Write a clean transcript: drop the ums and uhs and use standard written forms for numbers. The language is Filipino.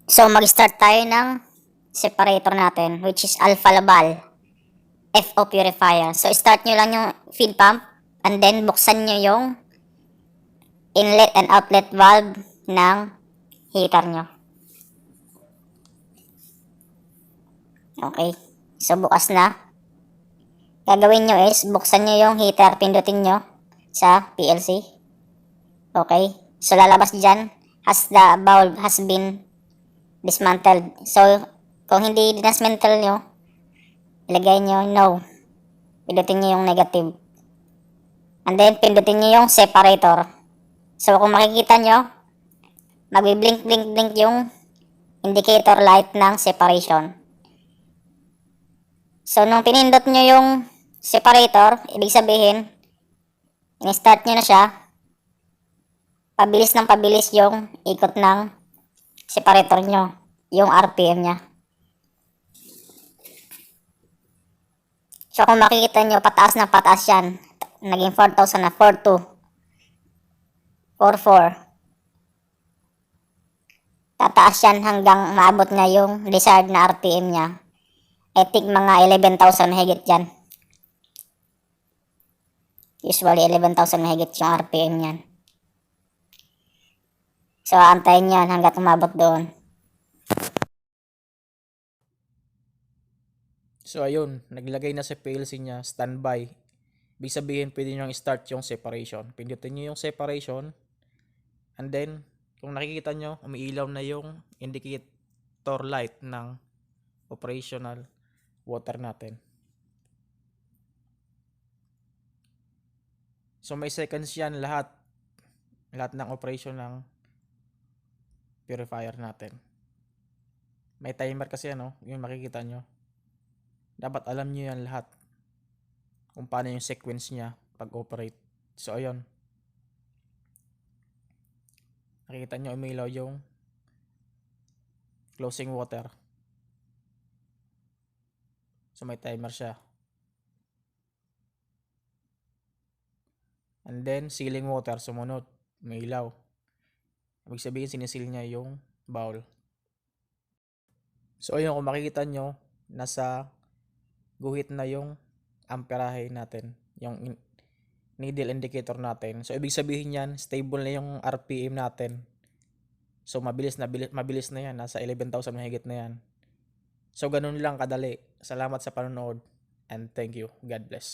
So, mag-start tayo ng separator natin, which is alpha labal, FO purifier. So, start nyo lang yung feed pump, and then buksan nyo yung inlet and outlet valve ng heater nyo. Okay. So, bukas na. Gagawin nyo is, buksan nyo yung heater, pindutin nyo sa PLC. Okay. So, lalabas dyan, the valve has been dismantled. So, kung hindi dismantle nyo, ilagay nyo no. Pindutin nyo yung negative. And then, pindutin nyo yung separator. So, kung makikita nyo, magbi-blink-blink-blink yung indicator light ng separation. So, nung pinindot nyo yung separator, ibig sabihin, in-start nyo na siya, pabilis ng pabilis yung ikot ng separator nyo, yung RPM nya. So, kung makikita nyo, pataas na pataas yan. Naging 4,000 na, 4,2, 4,4. Tataas yan hanggang maabot nga yung desired na RPM nya. I think mga 11,000 na higit dyan. Usually 11,000 na higit yung RPM yan. So, aantayin yan hanggat umabot doon. So ayun, naglagay na sa PLC niya, standby. Ibig sabihin, pwede nyo start yung separation. Pindutin nyo yung separation. And then, kung nakikita nyo, umiilaw na yung indicator light ng operational water natin. So may seconds yan lahat ng operation ng purifier natin. May timer kasi ano, yung makikita nyo. Dapat alam nyo yan lahat kung paano yung sequence niya pag-operate. So ayun, nakikita nyo umilaw yung closing water. So may timer siya. And then sealing water, sumunod, umilaw. Ibig sabihin sinisil niya yung bowl. So ayun, kung makikita nyo, nasa guhit na yung amperahe natin, yung needle indicator natin. So ibig sabihin yan, stable na yung RPM natin. So mabilis na yan, nasa 11,000 na higit na yan. So ganun lang kadali. Salamat sa panonood and thank you. God bless.